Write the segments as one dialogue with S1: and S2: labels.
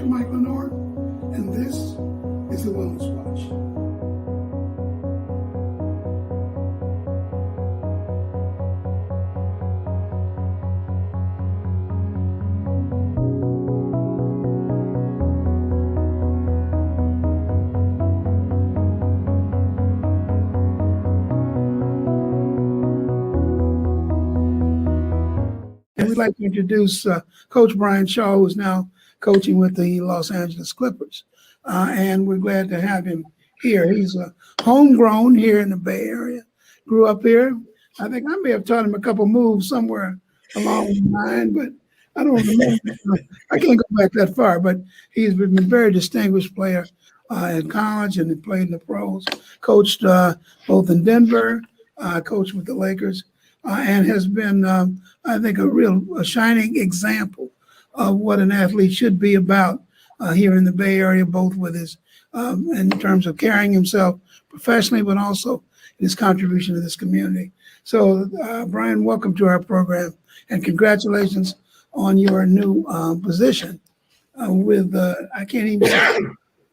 S1: Dr. Mike LeNoir, and this is the Wellness Watch. And we'd like to introduce Coach Brian Shaw, who is now coaching with the Los Angeles Clippers. And we're glad to have him here. He's homegrown here in the Bay Area, grew up here. I think I may have taught him a couple moves somewhere along the line, but I don't remember. I can't go back that far, but he's been a very distinguished player in college and he played in the pros, coached both in Denver, coached with the Lakers, and has been, I think, a shining example of what an athlete should be about here in the Bay Area, both with his, in terms of carrying himself professionally, but also his contribution to this community. So, Brian, welcome to our program, and congratulations on your new position with I can't even say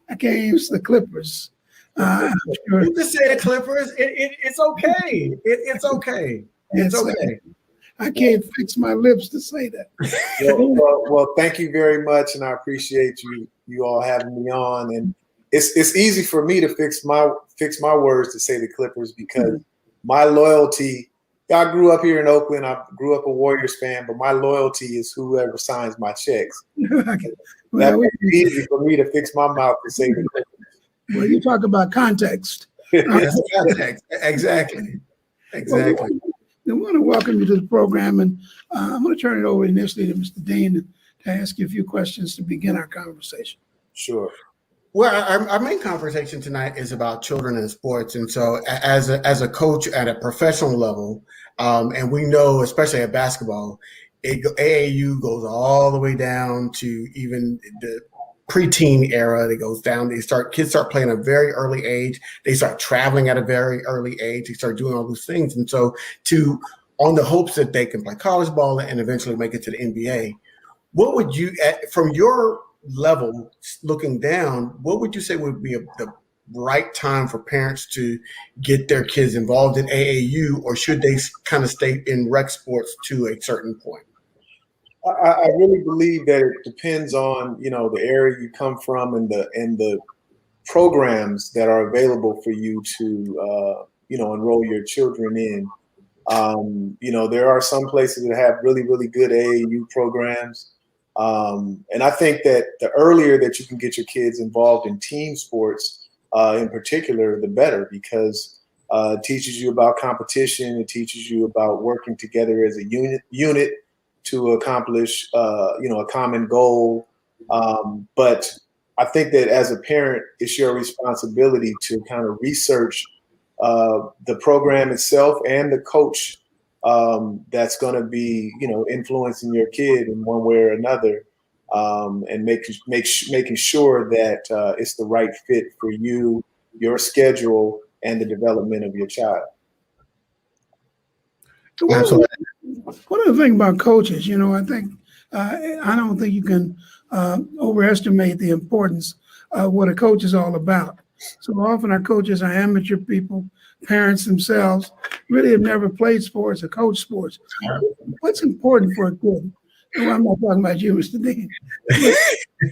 S1: the Clippers.
S2: Sure. You just say the Clippers. It's okay. It's okay. It's okay.
S1: I can't fix my lips to say that.
S3: Well, thank you very much, and I appreciate you all having me on. And it's easy for me to fix my words to say the Clippers because my loyalty. I grew up here in Oakland. I grew up a Warriors fan, but my loyalty is whoever signs my checks. That would be easy for me to fix my mouth to say the Clippers.
S1: Well, you talk about context.
S2: Context. Exactly.
S1: Well, I want to welcome you to the program, and I'm going to turn it over initially to Mr. Dean to ask you a few questions to begin our conversation.
S3: Sure.
S2: Well, our main conversation tonight is about children in sports, and so as a coach at a professional level, and we know, especially at basketball, AAU goes all the way down to even the preteen era. That goes down. Kids start playing at a very early age. They start traveling at a very early age. They start doing all those things, and so on the hopes that they can play college ball and eventually make it to the NBA. What would you, from your level looking down, what would you say would be the right time for parents to get their kids involved in AAU, or should they kind of stay in rec sports to a certain point?
S3: I really believe that it depends on the area you come from and the programs that are available for you to enroll your children in. There are some places that have really, really good AAU programs. And I think that the earlier that you can get your kids involved in team sports, in particular, the better, because it teaches you about competition. It teaches you about working together as a unit to accomplish, a common goal. But I think that as a parent, it's your responsibility to kind of research the program itself and the coach that's going to be, influencing your kid in one way or another, and making sure that it's the right fit for you, your schedule, and the development of your child.
S1: Absolutely. One of the things about coaches, I think I don't think you can overestimate the importance of what a coach is all about. So often our coaches are amateur people, parents themselves, really have never played sports or coached sports. What's important for a kid? Well, I'm not talking about you, Mr. Dean.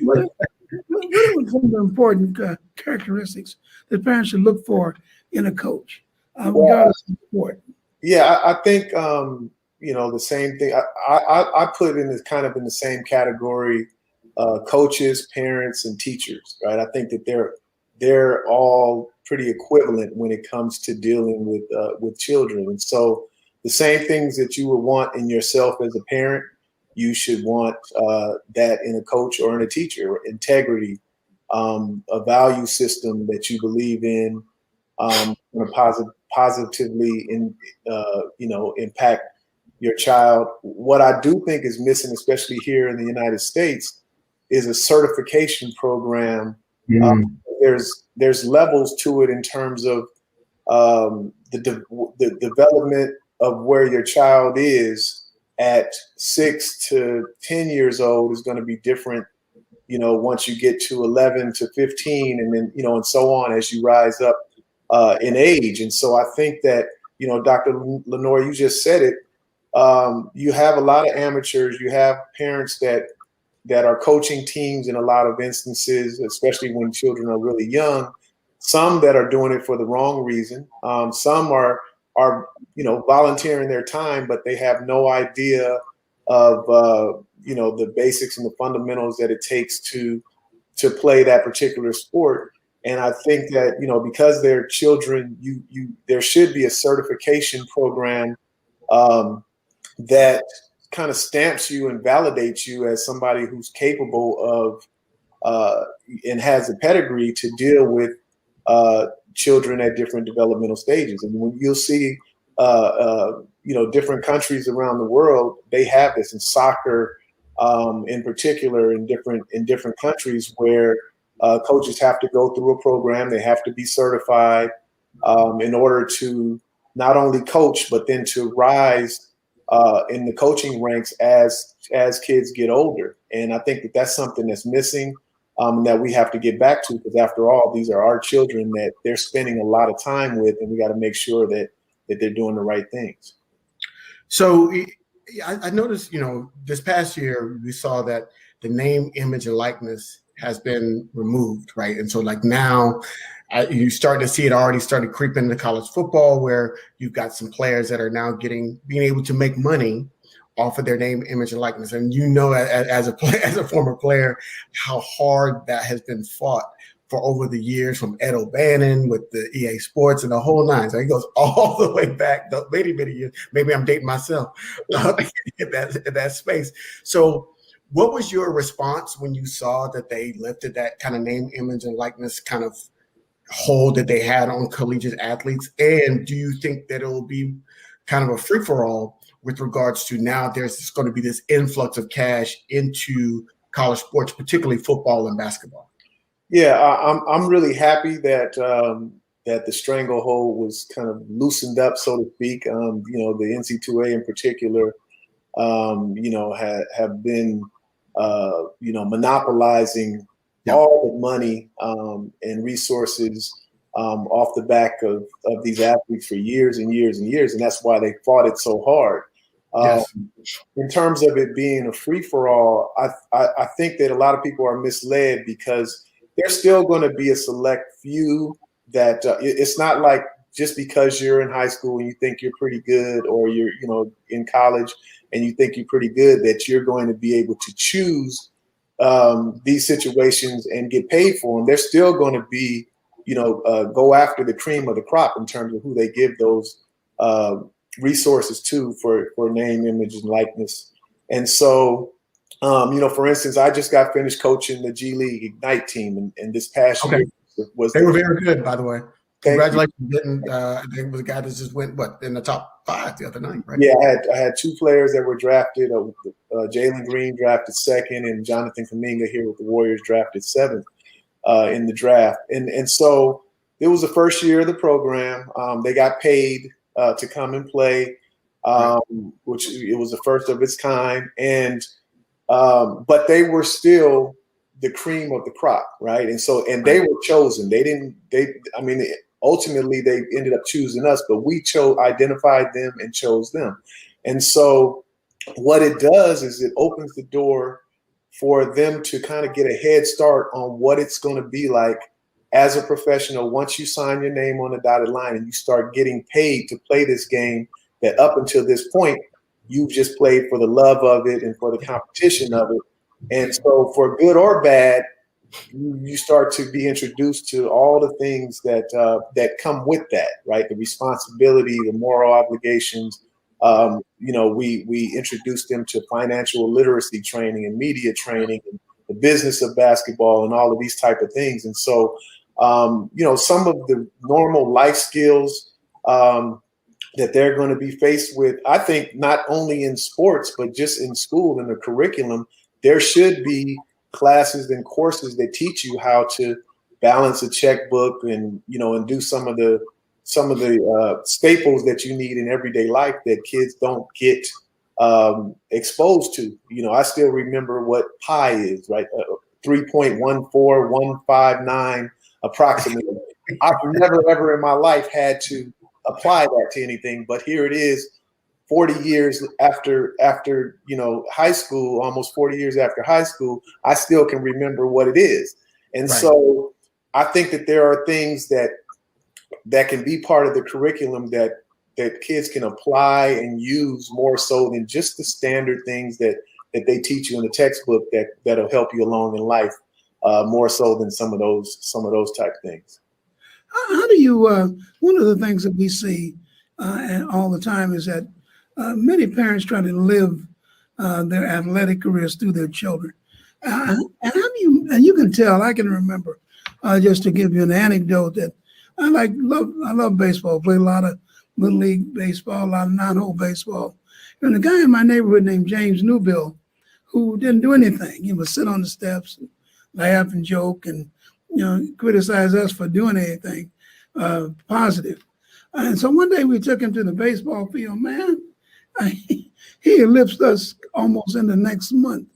S1: What are some of the important characteristics that parents should look for in a coach, regardless of sport?
S3: Yeah, I think the same thing. I put in the same category, coaches, parents, and teachers. Right? I think that they're all pretty equivalent when it comes to dealing with children. And so the same things that you would want in yourself as a parent, you should want that in a coach or in a teacher. Integrity, a value system that you believe in, positively impact your child. What I do think is missing, especially here in the United States, is a certification program. There's levels to it in terms of the development of where your child is at 6 to 10 years old is going to be different once you get to 11 to 15, and then, and so on as you rise up in age. And so I think that, Dr. LeNoir, you just said it. You have a lot of amateurs. You have parents that are coaching teams in a lot of instances, especially when children are really young. Some that are doing it for the wrong reason. Some are volunteering their time, but they have no idea of the basics and the fundamentals that it takes to play that particular sport. And I think that because they're children, there should be a certification program that kind of stamps you and validates you as somebody who's capable of and has a pedigree to deal with children at different developmental stages. And when you'll see, different countries around the world, they have this in soccer, in particular, in different countries where coaches have to go through a program. They have to be certified in order to not only coach, but then to rise in the coaching ranks as kids get older. And I think that that's something that's missing. That we have to get back to, because after all, these are our children that they're spending a lot of time with, and we got to make sure that they're doing the right things.
S2: So I noticed, this past year we saw that the name, image, and likeness has been removed, right? And so like now you start to see it already started creeping into college football, where you've got some players that are now being able to make money off of their name, image, and likeness. And as a former player, how hard that has been fought for over the years, from Ed O'Bannon with the EA Sports and the whole nine. So it goes all the way back, many, many years. Maybe I'm dating myself in that space. So what was your response when you saw that they lifted that kind of name, image, and likeness kind of hold that they had on collegiate athletes? And do you think that it will be kind of a free-for-all with regards to now there's going to be this influx of cash into college sports, particularly football and basketball?
S3: Yeah, I'm really happy that that the stranglehold was kind of loosened up, so to speak. The NC2A in particular, have been, monopolizing all the money and resources off the back of these athletes for years and years and years. And that's why they fought it so hard.
S2: Yes.
S3: In terms of it being a free-for-all, I think that a lot of people are misled, because there's still going to be a select few that it's not like just because you're in high school and you think you're pretty good, or you're in college and you think you're pretty good, that you're going to be able to choose these situations and get paid for them. They're still going to be, go after the cream of the crop in terms of who they give those resources to for name, image, and likeness. And so, for instance, I just got finished coaching the G League Ignite team, and this past year
S2: they were very good, by the way. Congratulations on getting, I think it was a guy that just went in the top 5 the other night, right?
S3: Yeah, I had 2 players that were drafted. Jalen Green drafted 2nd, and Jonathan Kuminga here with the Warriors drafted 7th in the draft. And so it was the first year of the program. They got paid to come and play, which it was the first of its kind. And but they were still the cream of the crop, right? And so, and they were chosen. Ultimately they ended up choosing us, but we identified them and chose them. And so what it does is it opens the door for them to kind of get a head start on what it's going to be like as a professional once you sign your name on the dotted line and you start getting paid to play this game that up until this point you've just played for the love of it and for the competition of it. And so for good or bad, you start to be introduced to all the things that come with that, right? The responsibility, the moral obligations. We introduced them to financial literacy training and media training and the business of basketball and all of these type of things. And so, some of the normal life skills that they're going to be faced with, I think not only in sports, but just in school, in the curriculum, there should be classes and courses that teach you how to balance a checkbook and do some of the staples that you need in everyday life that kids don't get exposed to. I still remember what pi is, right? 3.14159 approximately. I've never ever in my life had to apply that to anything, but here it is 40 years after high school, almost 40 years after high school, I still can remember what it is. And
S2: Right.
S3: so I think that there are things that can be part of the curriculum that kids can apply and use more so than just the standard things that they teach you in the textbook that'll help you along in life, more so than some of those type things.
S1: How do you, one of the things that we see and all the time is that many parents try to live their athletic careers through their children. And how do you, and you can tell, I can remember, just to give you an anecdote, that I love baseball, played a lot of little league baseball, a lot of non-hole baseball. And a guy in my neighborhood named James Newbill, who didn't do anything. He would sit on the steps and laugh and joke and, criticize us for doing anything positive. And so one day we took him to the baseball field, man. He eclipsed us almost in the next month.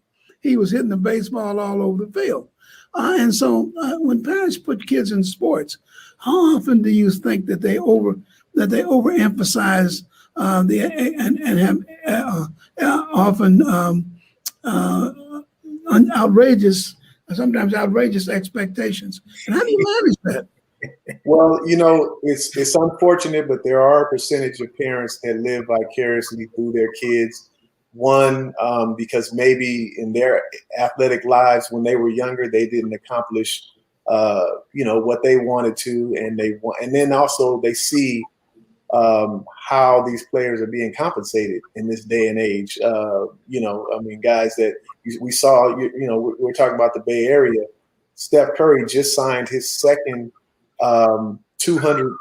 S1: He was hitting the baseball all over the field. And so when parents put kids in sports, how often do you think that they overemphasize and have often outrageous, sometimes outrageous expectations? And how do you manage that?
S3: Well, it's unfortunate, but there are a percentage of parents that live vicariously through their kids. One, because maybe in their athletic lives when they were younger, they didn't accomplish, what they wanted to, and then also they see how these players are being compensated in this day and age. Guys that we saw, we're talking about the Bay Area. Steph Curry just signed his second $200+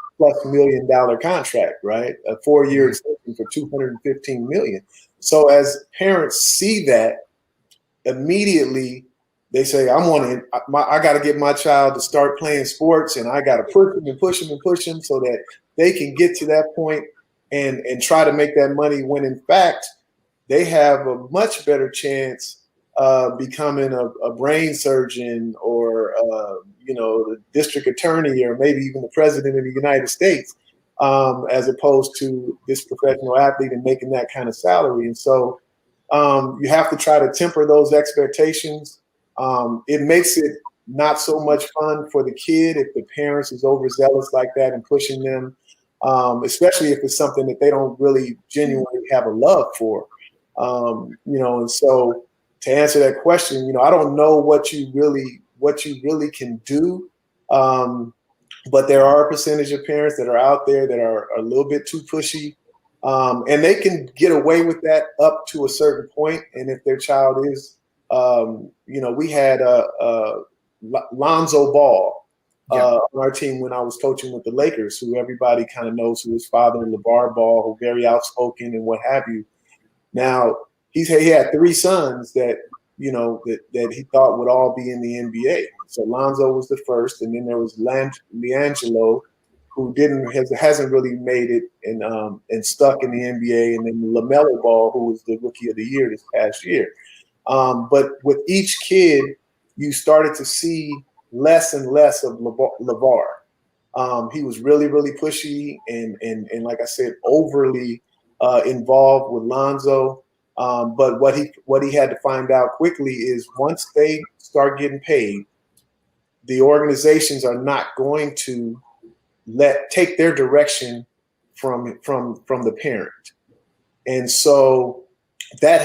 S3: million contract, right? A 4-year extension for $215 million. So as parents see that, immediately they say, I got to get my child to start playing sports, and I got to push him and push him and push him so that they can get to that point and try to make that money, when in fact they have a much better chance becoming a brain surgeon or the district attorney or maybe even the president of the United States, as opposed to this professional athlete and making that kind of salary. And so you have to try to temper those expectations. It makes it not so much fun for the kid if the parents is overzealous like that and pushing them, especially if it's something that they don't really genuinely have a love for. And so to answer that question, I don't know what you really can do. But there are a percentage of parents that are out there that are a little bit too pushy. And they can get away with that up to a certain point. And if their child is, we had Lonzo Ball on our team when I was coaching with the Lakers, who everybody kind of knows who his father, LeVar Ball, who very outspoken and what have you. Now, he had 3 sons that he thought would all be in the NBA. So Lonzo was the first, and then there was LiAngelo, who hasn't really made it and stuck in the NBA, and then LaMelo Ball, who was the Rookie of the Year this past year. But with each kid, you started to see less and less of LeVar. He was really, really pushy and like I said, overly involved with Lonzo. But what he had to find out quickly is once they start getting paid, the organizations are not going to take their direction from the parent. And so that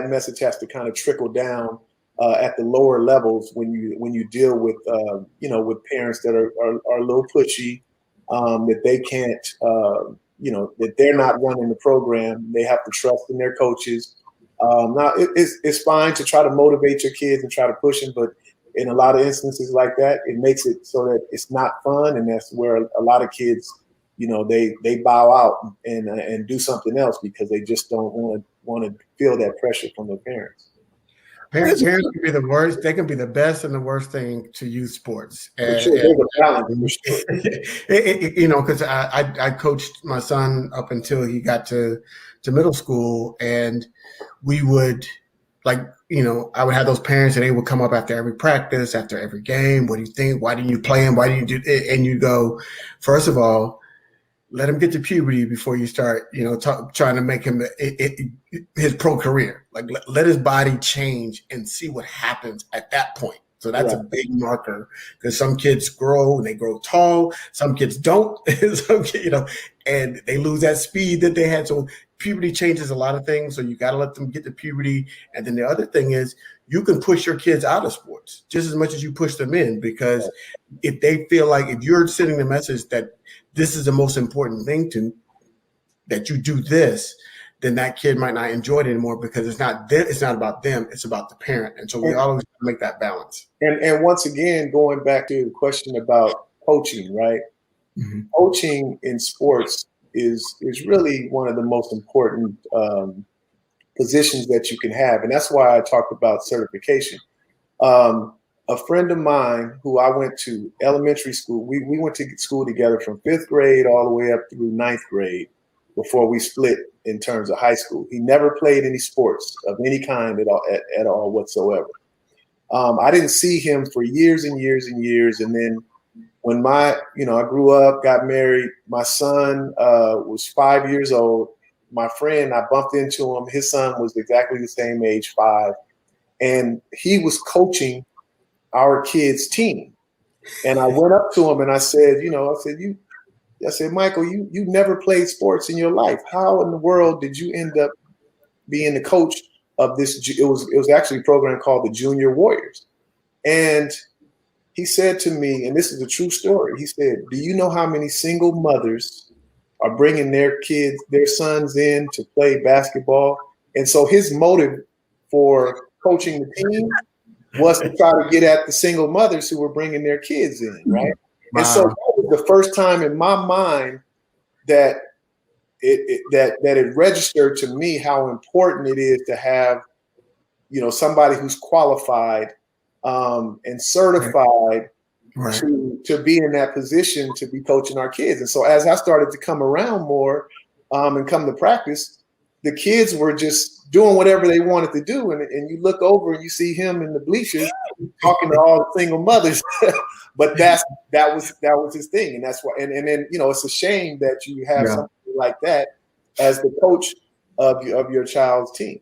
S3: message has to kind of trickle down at the lower levels when you deal with with parents that are a little pushy, that they can't that they're not running the program. They have to trust in their coaches. Now it's fine to try to motivate your kids and try to push them, but in a lot of instances like that, it makes it so that it's not fun, and that's where a lot of kids, they bow out and do something else because they just don't want to feel that pressure from their parents.
S2: Parents can be the worst. They can be the best and the worst thing to youth sports.
S3: For sure, there's a balance. For sure.
S2: Because I coached my son up until he got to middle school, and we would like, I would have those parents and they would come up after every practice, after every game. What do you think? Why didn't you play him? Why didn't you do it? And you go, first of all, let him get to puberty before you start, trying to make him his pro career. Like let his body change and see what happens at that point. So that's a big marker, because some kids grow and they grow tall. Some kids don't. And they lose that speed that they had. So puberty changes a lot of things. So you got to let them get to puberty. And then the other thing is, you can push your kids out of sports just as much as you push them in, because if they feel like, if you're sending the message that this is the most important thing that you do this, then that kid might not enjoy it anymore, because it's not about them, it's about the parent. And so we always make that balance.
S3: And once again, going back to the question about coaching, right? Mm-hmm. Coaching in sports is really one of the most important positions that you can have. And that's why I talked about certification. A friend of mine who I went to elementary school, we went to school together from 5th grade all the way up through 9th grade before we split in terms of high school. He never played any sports of any kind at all whatsoever. I didn't see him for years and years and years. And then when I grew up, got married, my son was 5 years old. My friend, I bumped into him. His son was exactly the same age, 5. And he was coaching our kids' team. And I went up to him and I said, Michael, you never played sports in your life. How in the world did you end up being the coach of this? It was actually a program called the Junior Warriors. And he said to me, and this is a true story, he said, do you know how many single mothers are bringing their sons in to play basketball? And so his motive for coaching the team was to try to get at the single mothers who were bringing their kids in, right? Wow. And so that was the first time in my mind that it registered to me how important it is to have, somebody who's qualified and certified to be in that position to be coaching our kids. And so as I started to come around more and come to practice, the kids were just doing whatever they wanted to do. And you look over and you see him in the bleachers talking to all the single mothers. But that was his thing. And that's why, and then, it's a shame that you have something like that as the coach of your child's team.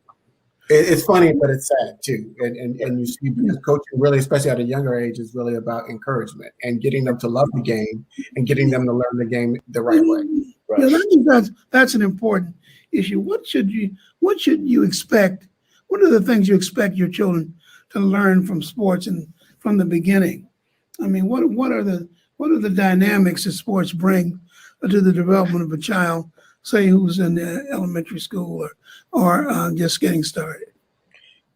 S2: It's funny, but it's sad too. And you see, because coaching really, especially at a younger age, is really about encouragement and getting them to love the game and getting them to learn the game the right way.
S1: Right. Yeah, I think that's an important issue. What should you expect? What are the things you expect your children to learn from sports and from the beginning? I mean, what are the dynamics that sports bring to the development of a child, say who's in elementary school or just getting started?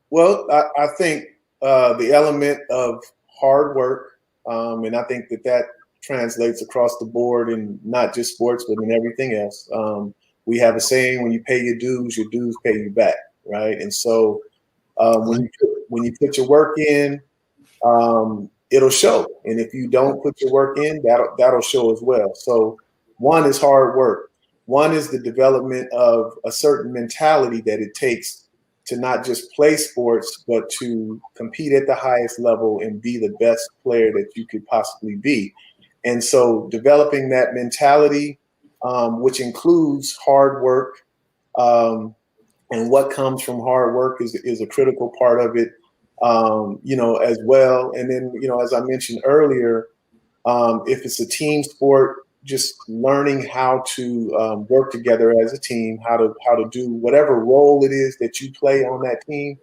S3: Well, I think the element of hard work, and I think that translates across the board in not just sports, but in everything else. We have a saying: when you pay your dues pay you back, right? And so when you put your work in, it'll show. And if you don't put your work in, that'll show as well. So one is hard work. One is the development of a certain mentality that it takes to not just play sports, but to compete at the highest level and be the best player that you could possibly be. And so developing that mentality, which includes hard work, and what comes from hard work is a critical part of it, as well. And then, as I mentioned earlier, if it's a team sport, just learning how to work together as a team, how to do whatever role it is that you play on that team,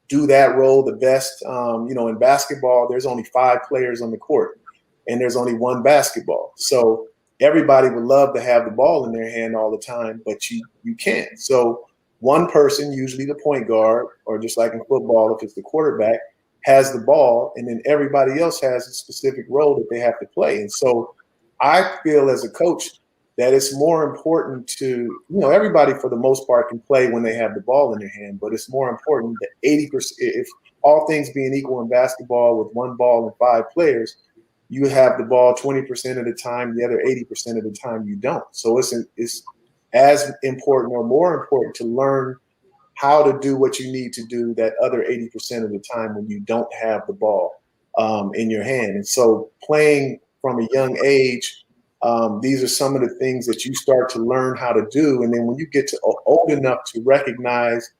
S3: do that role the best. In basketball, there's only 5 players on the court and there's only one basketball. So everybody would love to have the ball in their hand all the time, but you can't. So one person, usually the point guard, or just like in football, if it's the quarterback, has the ball, and then everybody else has a specific role that they have to play. And so I feel as a coach that it's more important to, everybody for the most part can play when they have the ball in their hand, but it's more important that 80%, if all things being equal in basketball with one ball and 5 players, you have the ball 20% of the time, the other 80% of the time you don't. So it's as important or more important to learn how to do what you need to do that other 80% of the time when you don't have the ball in your hand. And so playing from a young age, these are some of the things that you start to learn how to do. And then when you get to old enough to recognize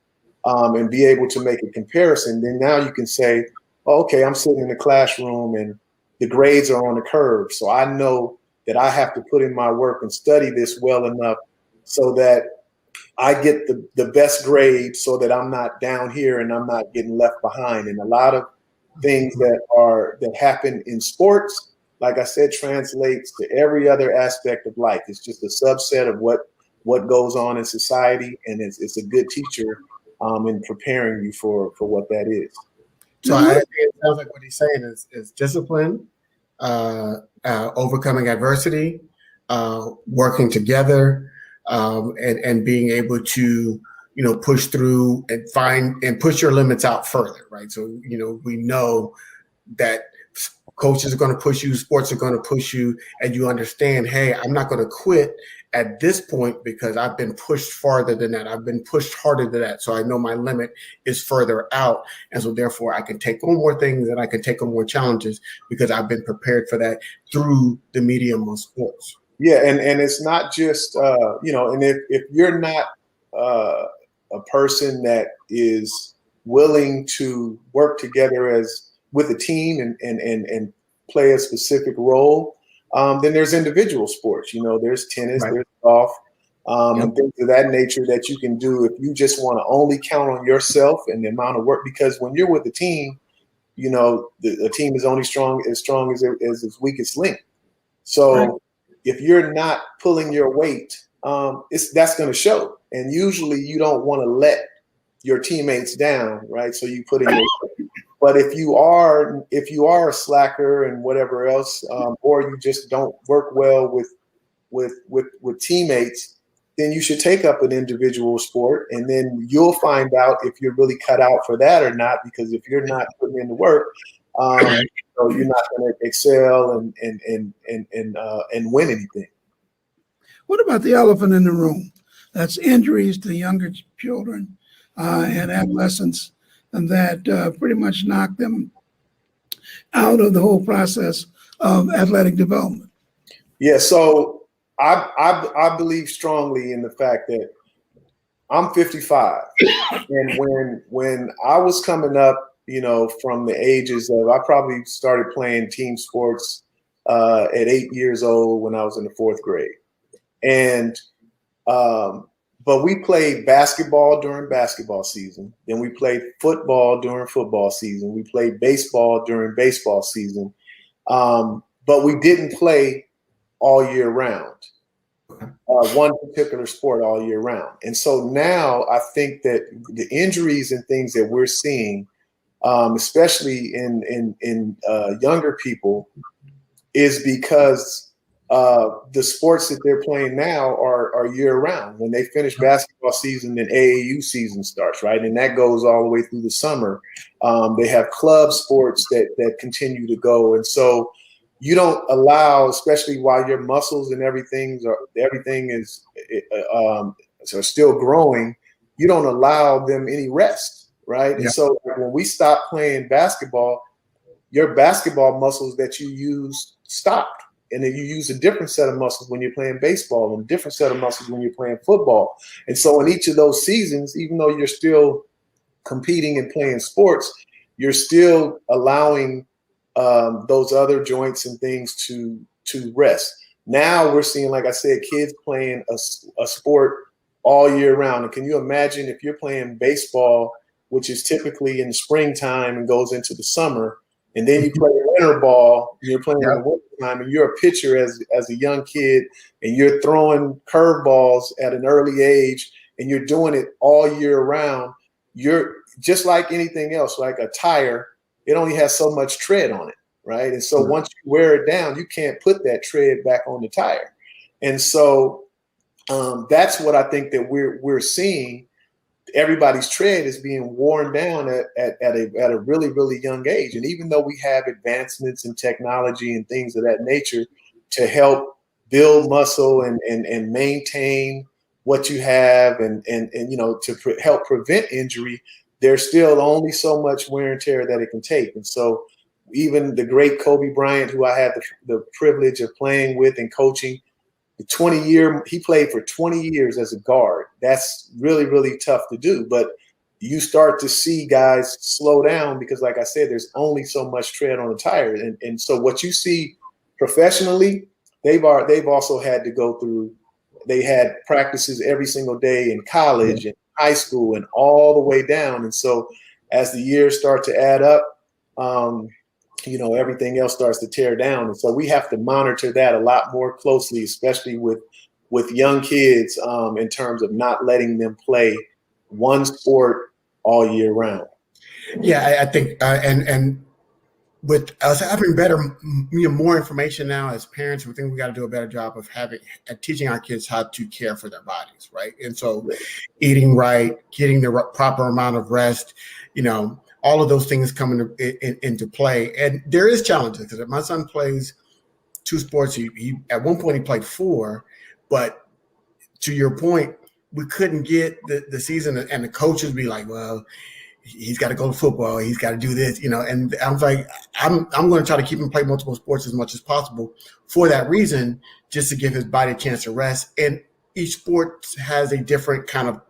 S3: and be able to make a comparison, then now you can say, oh, okay, I'm sitting in the classroom and the grades are on the curve. So I know that I have to put in my work and study this well enough so that I get the best grade so that I'm not down here and I'm not getting left behind. And a lot of things that happen in sports, like I said, translates to every other aspect of life. It's just a subset of what goes on in society, and it's a good teacher in preparing you for what that is.
S2: So I think it sounds like what he's saying is discipline, overcoming adversity, working together, and being able to, push through and find and push your limits out further, right? So, we know that coaches are going to push you, sports are going to push you, and you understand, hey, I'm not going to quit at this point because I've been pushed farther than that. I've been pushed harder than that. So I know my limit is further out. And so therefore I can take on more things and I can take on more challenges because I've been prepared for that through the medium of sports.
S3: Yeah. And it's not just, and if you're not a person that is willing to work together with a team and play a specific role, then there's individual sports. There's tennis, right. There's golf, and things of that nature that you can do if you just want to only count on yourself and the amount of work. Because when you're with a team, the team is only as strong as its weakest link. So right. If you're not pulling your weight, that's going to show. And usually you don't want to let your teammates down, right? So you put in your But if you are a slacker and whatever else, or you just don't work well with teammates, then you should take up an individual sport, and then you'll find out if you're really cut out for that or not. Because if you're not putting in the work, you're not going to excel and win anything.
S1: What about the elephant in the room? That's injuries to younger children and adolescents, and that pretty much knock them out of the whole process of athletic development.
S3: Yeah, so I believe strongly in the fact that I'm 55, and when I was coming up, from the ages of, I probably started playing team sports at 8 years old when I was in the 4th grade, and but we played basketball during basketball season. Then we played football during football season. We played baseball during baseball season. But we didn't play all year round, one particular sport all year round. And so now I think that the injuries and things that we're seeing, especially in younger people, is because the sports that they're playing now are year round. When they finish basketball season, then AAU season starts, right? And that goes all the way through the summer. They have club sports that continue to go. And so you don't allow, especially while your muscles and everything is still growing, you don't allow them any rest, right? Yeah. And so when we stop playing basketball, your basketball muscles that you use stopped. And then you use a different set of muscles when you're playing baseball and a different set of muscles when you're playing football. And so in each of those seasons, even though you're still competing and playing sports, you're still allowing those other joints and things to rest. Now we're seeing, like I said, kids playing a sport all year round. And can you imagine if you're playing baseball, which is typically in the springtime and goes into the summer, and then you play winter ball, and you're playing in the winter time, and you're a pitcher as a young kid, and you're throwing curveballs at an early age, and you're doing it all year round. You're just like anything else, like a tire, it only has so much tread on it, right? And so once you wear it down, you can't put that tread back on the tire. And so that's what I think that we're seeing. Everybody's tread is being worn down at a really, really young age. And even though we have advancements in technology and things of that nature to help build muscle and maintain what you have and to help prevent injury, there's still only so much wear and tear that it can take. And so even the great Kobe Bryant, who I had the privilege of playing with and coaching, he played for 20 years as a guard. That's really, really tough to do. But you start to see guys slow down because, like I said, there's only so much tread on the tire. And so what you see professionally, they've also had to go through. They had practices every single day in college and high school and all the way down. And so as the years start to add up, everything else starts to tear down. And so we have to monitor that a lot more closely, especially with young kids, in terms of not letting them play one sport all year round.
S2: Yeah, I think, and with us having more information now as parents, we think we got to do a better job of teaching our kids how to care for their bodies, right? And so, eating right, getting the proper amount of rest, all of those things come into play. And there is challenges because my son plays 2 sports. He at one point he played 4, but to your point, we couldn't get the season, and the coaches be like, well, he's got to go to football. He's got to do this, and I was like, I'm going to try to keep him play multiple sports as much as possible for that reason, just to give his body a chance to rest. And each sport has a different kind of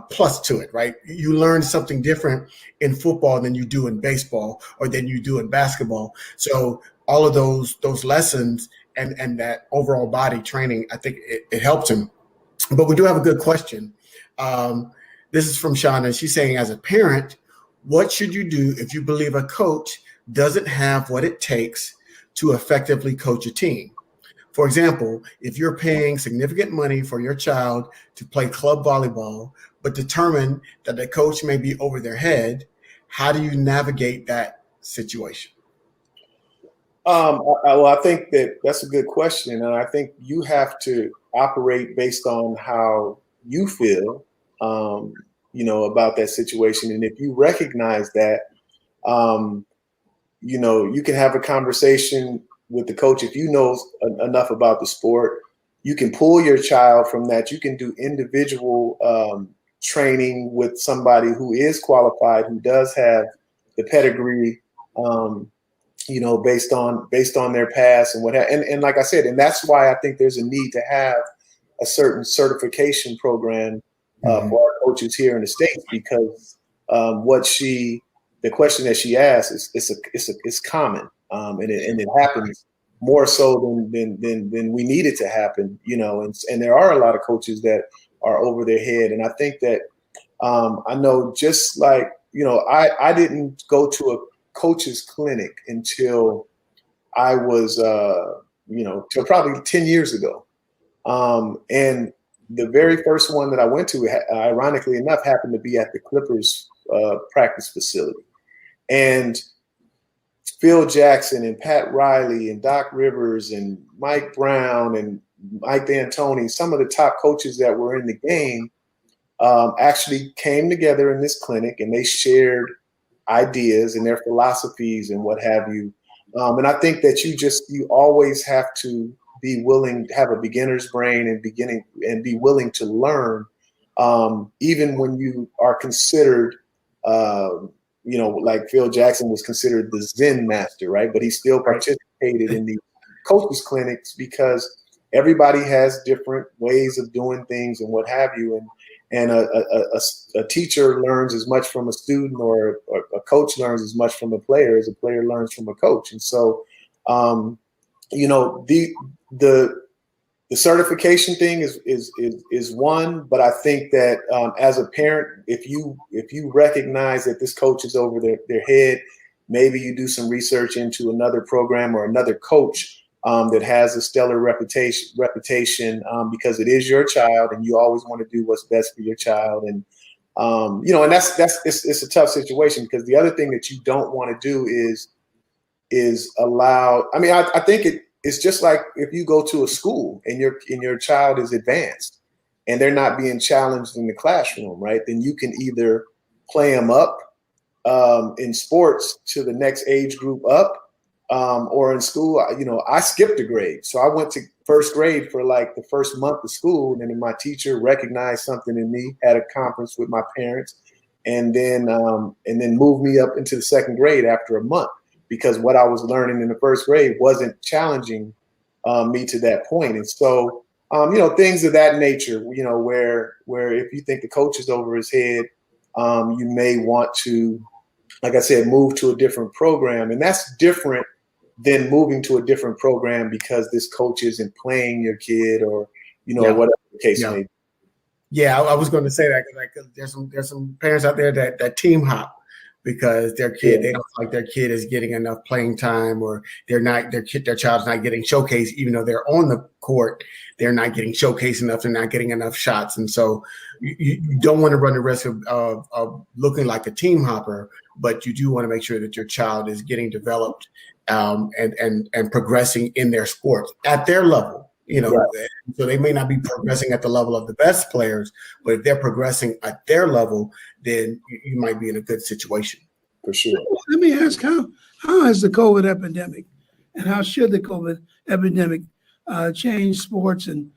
S2: plus to it, right? You learn something different in football than you do in baseball or than you do in basketball. So all of those lessons and that overall body training, I think it helps him. But we do have a good question. This is from Shauna. She's saying, as a parent, what should you do if you believe a coach doesn't have what it takes to effectively coach a team? For example, if you're paying significant money for your child to play club volleyball, but determine that the coach may be over their head, how do you navigate that situation?
S3: I think that's a good question. And I think you have to operate based on how you feel, about that situation. And if you recognize that, you can have a conversation with the coach. If you know enough about the sport, you can pull your child from that. You can do individual training with somebody who is qualified, who does have the pedigree, based on their past and and like I said, and that's why I think there's a need to have a certain certification program for our coaches here in the States, because the question that she asked is common, and it happens more so than we need it to happen, and there are a lot of coaches that are over their head. And I think that I know, just like, I didn't go to a coach's clinic until I was, till probably 10 years ago. And the very first one that I went to, ironically enough, happened to be at the Clippers practice facility. And Phil Jackson and Pat Riley and Doc Rivers and Mike Brown and Mike D'Antoni, some of the top coaches that were in the game, actually came together in this clinic, and they shared ideas and their philosophies and what have you. And I think that you always have to be willing to have a beginner's brain and be willing to learn, even when you are considered, like Phil Jackson was considered the Zen master, right? But he still participated in the coaches clinics because everybody has different ways of doing things and what have you. And a teacher learns as much from a student, or a coach learns as much from a player as a player learns from a coach. And so, the certification thing is one, but I think that as a parent, if you recognize that this coach is over their head, maybe you do some research into another program or another coach that has a stellar reputation, because it is your child, and you always want to do what's best for your child. And and it's a tough situation, because the other thing that you don't want to do is allow. I mean, I think it's just like if you go to a school and your child is advanced and they're not being challenged in the classroom, right? Then you can either play them up in sports to the next age group up, or in school, I skipped a grade. So I went to first grade for like the first month of school. And then my teacher recognized something in me, had a conference with my parents, and then moved me up into the second grade after a month, because what I was learning in the first grade wasn't challenging me to that point. And so, things of that nature, where if you think the coach is over his head, you may want to, like I said, move to a different program. And that's different than moving to a different program because this coach isn't playing your kid, or, whatever the case may be.
S2: Yeah, I was going to say that because there's some parents out there that team hop because their kid, they don't feel like their kid is getting enough playing time, or their child's not getting showcased, even though they're on the court, they're not getting showcased enough, they're not getting enough shots. And so you don't want to run the risk of looking like a team hopper, but you do want to make sure that your child is getting developed and progressing in their sports at their level. Right. So they may not be progressing at the level of the best players, but if they're progressing at their level, then you might be in a good situation.
S3: For sure.
S1: Let me ask, how has the COVID epidemic, and how should the COVID epidemic change sports and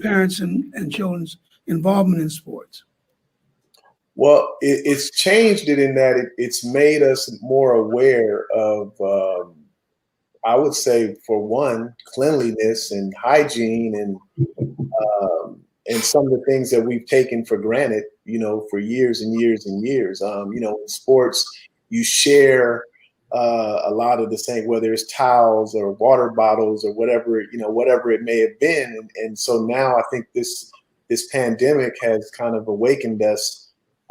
S1: parents and children's involvement in sports?
S3: Well, it's changed it in that it's made us more aware of, I would say, for one, cleanliness and hygiene and some of the things that we've taken for granted, for years and years and years. In sports, you share a lot of the same, whether it's towels or water bottles or whatever it may have been. And so now I think this pandemic has kind of awakened us,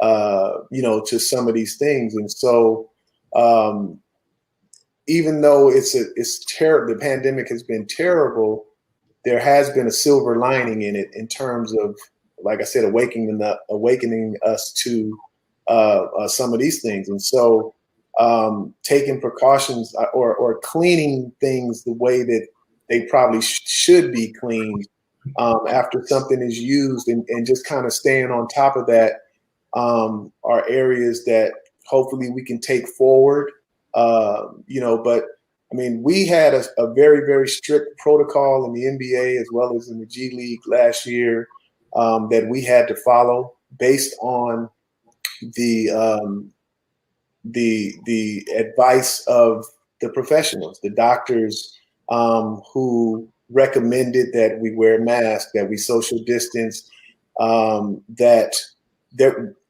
S3: to some of these things. And so, even though it's terrible, the pandemic has been terrible, there has been a silver lining in it in terms of, like I said, awakening us to some of these things. And so, taking precautions or cleaning things the way that they probably should be cleaned after something is used, and just kind of staying on top of that are areas that hopefully we can take forward. But I mean, we had a very, very strict protocol in the NBA as well as in the G League last year that we had to follow based on the advice of the professionals, the doctors who recommended that we wear masks, that we social distance, that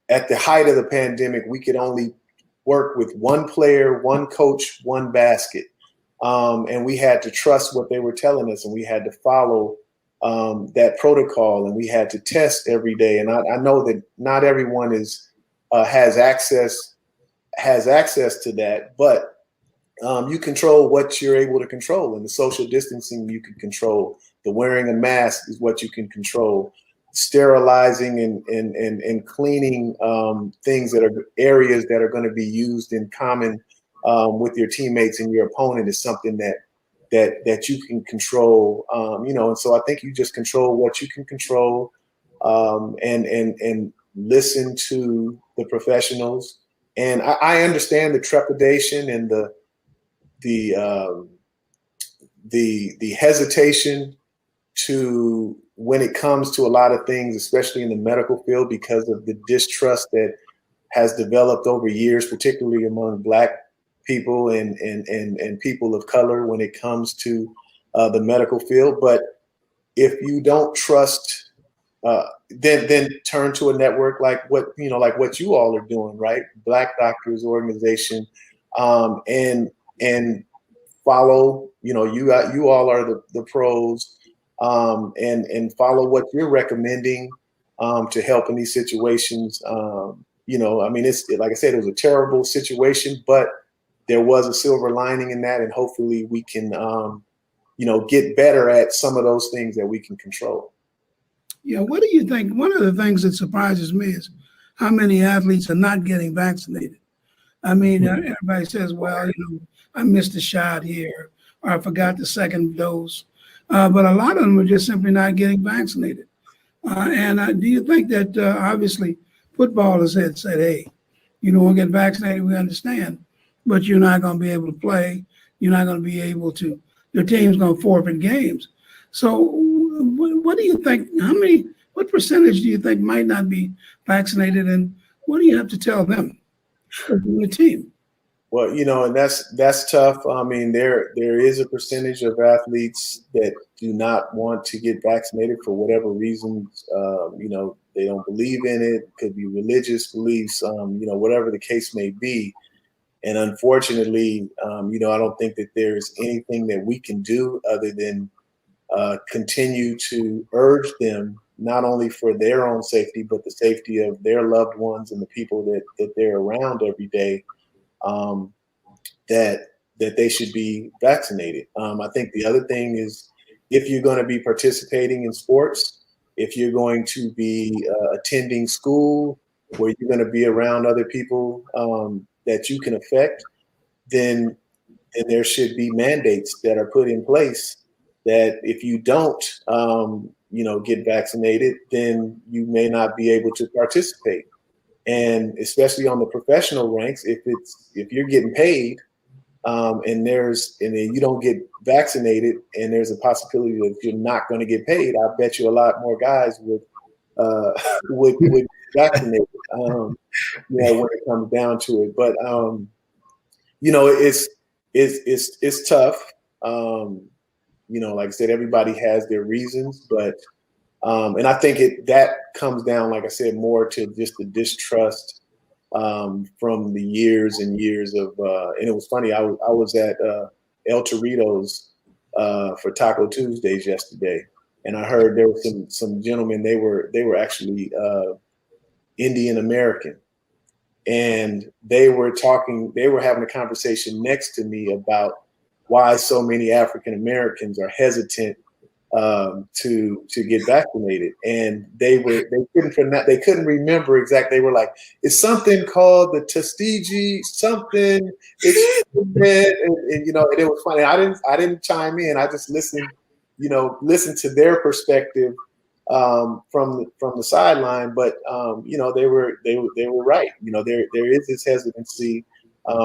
S3: at the height of the pandemic, we could only work with one player, one coach, one basket. And we had to trust what they were telling us, and we had to follow that protocol, and we had to test every day. And I know that not everyone has access to that, but you control what you're able to control. And the social distancing you can control. The wearing a mask is what you can control. Sterilizing and cleaning things that are areas that are going to be used in common with your teammates and your opponent is something that you can control. And so I think you just control what you can control, and listen to the professionals. And I understand the trepidation and the hesitation to when it comes to a lot of things, especially in the medical field, because of the distrust that has developed over years, particularly among Black people and people of color when it comes to the medical field. But if you don't trust, then turn to a network like what you all are doing, right? Black Doctors Organization, and follow. You all are the pros. And follow what you're recommending to help in these situations. It's like I said, it was a terrible situation, but there was a silver lining in that, and hopefully we can, get better at some of those things that we can control.
S1: Yeah, what do you think? One of the things that surprises me is how many athletes are not getting vaccinated. I mean, everybody says, well, I missed a shot here, or I forgot the second dose. But a lot of them are just simply not getting vaccinated. And do you think that obviously footballers had said, hey, you don't want to get vaccinated, we understand, but you're not going to be able to play. you're not going to be able to, your team's going to forfeit games. So what do you think, what percentage do you think might not be vaccinated, and what do you have to tell them as a team?
S3: Well, and that's tough. I mean, there is a percentage of athletes that do not want to get vaccinated for whatever reasons. They don't believe in it. Could be religious beliefs. Whatever the case may be. And unfortunately, I don't think that there's anything that we can do other than continue to urge them, not only for their own safety, but the safety of their loved ones and the people that they're around every day. That they should be vaccinated. I think the other thing is, if you're going to be participating in sports, if you're going to be attending school where you're going to be around other people that you can affect, then there should be mandates that are put in place that if you don't, get vaccinated, then you may not be able to participate. And especially on the professional ranks, if you're getting paid and then you don't get vaccinated and there's a possibility that you're not going to get paid, I bet you a lot more guys would vaccinate. When it comes down to it, but it's tough. Like I said, everybody has their reasons, but and I think that comes down, like I said, more to just the distrust from the years and years of. And it was funny. I was at El Torito's for Taco Tuesdays yesterday, and I heard there was some gentlemen. They were actually Indian American, and they were having a conversation next to me about why so many African Americans are hesitant to get vaccinated, and they couldn't remember exactly. They were like, it's something called the Tuskegee something. And it was funny. I didn't chime in. I just listened to their perspective from the sideline. But they were right. There is this hesitancy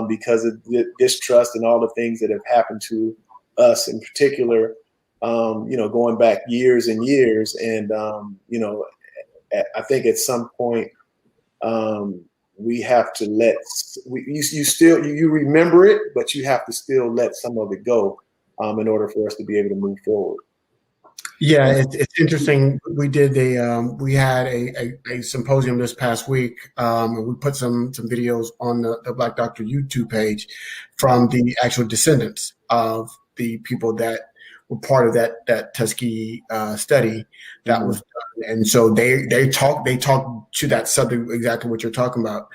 S3: because of distrust and all the things that have happened to us in particular. Going back years and years. And, I think at some point we have to you remember it, but you have to still let some of it go in order for us to be able to move forward.
S2: Yeah, it's interesting. We had a symposium this past week, and we put some videos on the Black Doctor YouTube page from the actual descendants of the people that were part of that Tuskegee study that was done. And so they talk to that subject, exactly what you're talking about,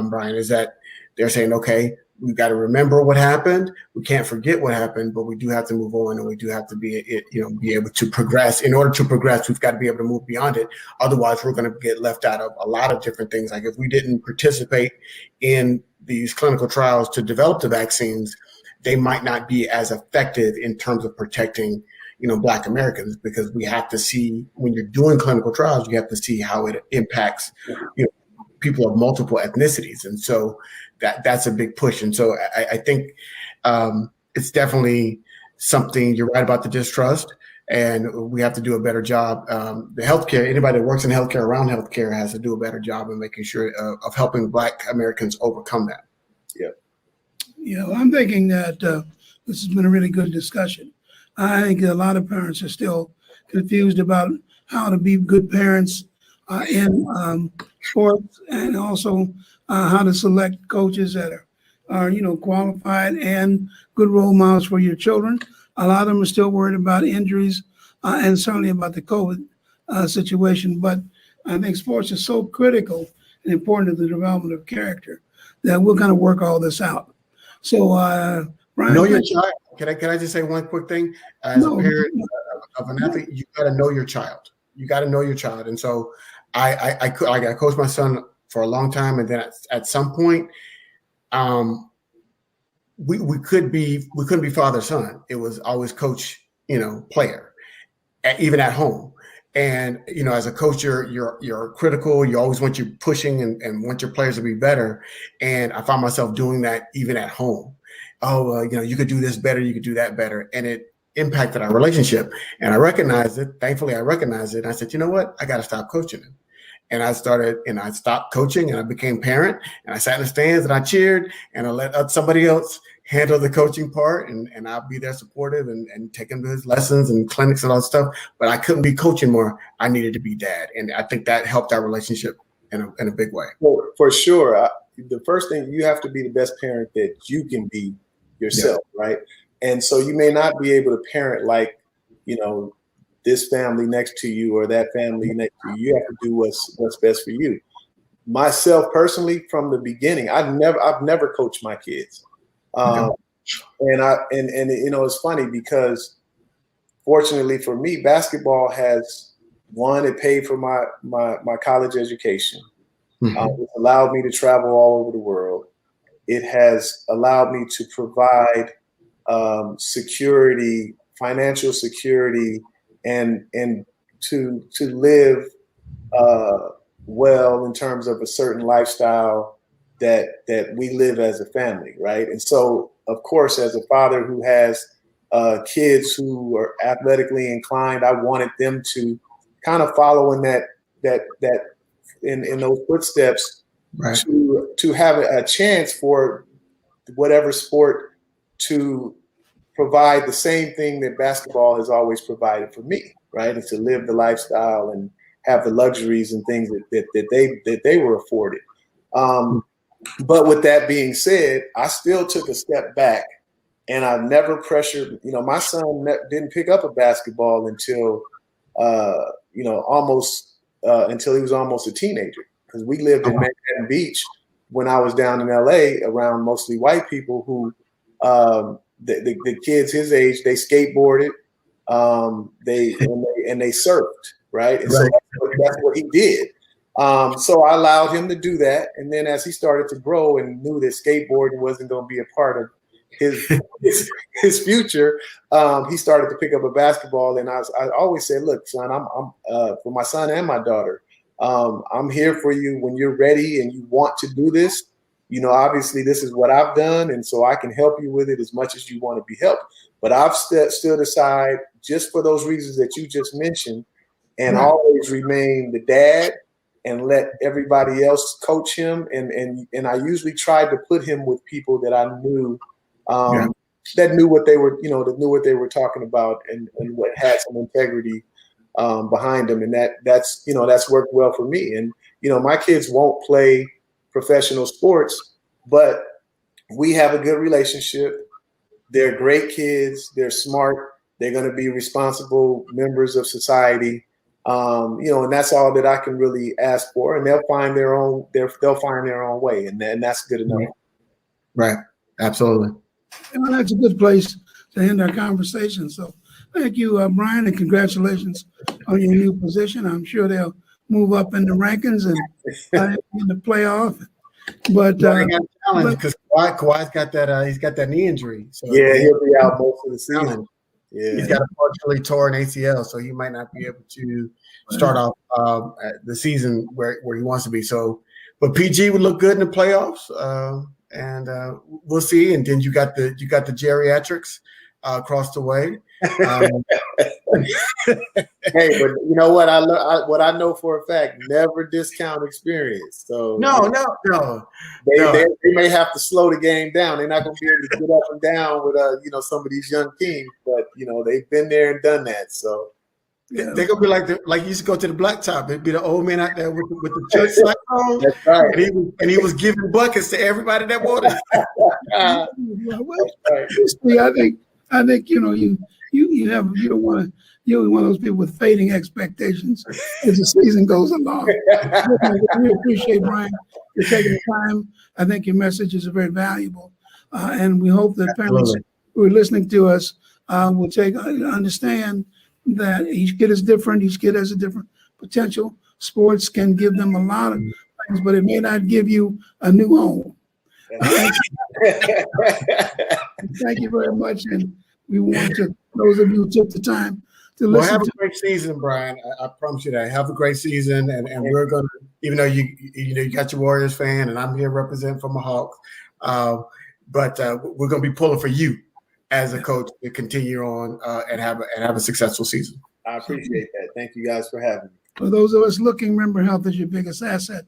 S2: Brian, is that they're saying, okay, we've got to remember what happened. We can't forget what happened, but we do have to move on, and we do have to be able to progress. In order to progress, we've got to be able to move beyond it. Otherwise, we're going to get left out of a lot of different things. Like if we didn't participate in these clinical trials to develop the vaccines, they might not be as effective in terms of protecting, Black Americans, because we have to see, when you're doing clinical trials, you have to see how it impacts, people of multiple ethnicities. And so that's a big push. And so I think it's definitely something. You're right about the distrust, and we have to do a better job. The healthcare, anybody that works in healthcare, around healthcare, has to do a better job in making sure of helping Black Americans overcome that.
S3: Yeah.
S1: Well, I'm thinking that this has been a really good discussion. I think a lot of parents are still confused about how to be good parents in sports, and also how to select coaches that are qualified and good role models for your children. A lot of them are still worried about injuries and certainly about the COVID situation. But I think sports is so critical and important to the development of character that we're going to work all this out. So, Brian,
S2: know your child. Can I just say one quick thing? As a parent of an athlete, you got to know your child. You got to know your child. And so, I coached my son for a long time, and then at some point, we couldn't be father son. It was always coach, player, even at home. And as a coach, you're critical. You always want you pushing and want your players to be better. And I found myself doing that even at home. you could do this better, you could do that better. And it impacted our relationship. And I recognized it. Thankfully, I recognized it. And I said, you know what? I got to stop coaching him. And I stopped coaching and I became parent, and I sat in the stands and I cheered, and I let somebody else handle the coaching part, and I'll be there supportive and take him to his lessons and clinics and all that stuff. But I couldn't be coaching more. I needed to be dad. And I think that helped our relationship in a big way.
S3: Well, for sure. The first thing, you have to be the best parent that you can be yourself, right? And so you may not be able to parent like, this family next to you or that family next to you. You have to do what's best for you. Myself personally, from the beginning, I've never coached my kids. And it's funny because fortunately for me, basketball has it paid for my college education. It's allowed me to travel all over the world. It has allowed me to provide security, financial security, and to live well in terms of a certain lifestyle that we live as a family, right? And so, of course, as a father who has kids who are athletically inclined, I wanted them to kind of follow in in those footsteps,
S2: right,
S3: to have a chance for whatever sport to provide the same thing that basketball has always provided for me, right? And to live the lifestyle and have the luxuries and things that they were afforded. But with that being said, I still took a step back, and I've never pressured. My son didn't pick up a basketball until until he was almost a teenager, because we lived in Manhattan Beach when I was down in LA around mostly white people who the kids his age, they skateboarded, they surfed, right? And so that's what he did. So I allowed him to do that, and then as he started to grow and knew that skateboarding wasn't going to be a part of his future, he started to pick up a basketball. And I always said, "Look, son, I'm for my son and my daughter, I'm here for you when you're ready and you want to do this. Obviously this is what I've done, and so I can help you with it as much as you want to be helped. But I've stood aside just for those reasons that you just mentioned, and always remain the dad and let everybody else coach him. And I usually tried to put him with people that I knew that knew what they were, that knew what they were talking about, and what had some integrity behind them. And that's worked well for me. And my kids won't play professional sports, but we have a good relationship. They're great kids. They're smart. They're going to be responsible members of society. And that's all that I can really ask for. And they'll find their own way, and that's good enough.
S2: Right. Absolutely.
S1: Well, that's a good place to end our conversation. So thank you, Brian, and congratulations on your new position. I'm sure they'll move up in the rankings and in the playoff. But
S2: because Kawhi's got that he's got that knee injury. So
S3: he'll be out most of the season.
S2: Yeah, he's got a partially torn ACL, so he might not be able to start off the season where he wants to be. So, but PG would look good in the playoffs, and we'll see. And then you got the geriatrics across the way.
S3: Hey, but you know what? What I know for a fact: never discount experience. So
S2: no.
S3: They may have to slow the game down. They're not going to be able to get up and down with some of these young teams, but they've been there and done that. So
S2: they're gonna be like you used to go to the blacktop. It'd be the old man out there with the church sign on.
S3: That's right.
S2: And he was giving buckets to everybody that wanted.
S1: I think you don't want to. You're one of those people with fading expectations as the season goes along. We appreciate, Brian, for taking the time. I think your message is very valuable, and we hope that parents who are listening to us will understand that each kid is different. Each kid has a different potential. Sports can give them a lot of things, but it may not give you a new home. Thank you very much, and we want to those of you who took the time to listen.
S2: Well, have a great season, Brian. I promise you that. Have a great season, and we're gonna, even though you got your Warriors fan, and I'm here representing for my Hawks. but we're going to be pulling for you as a coach to continue on and have a successful season.
S3: I appreciate that. Thank you guys for having me.
S1: For those of us looking, remember, health is your biggest asset.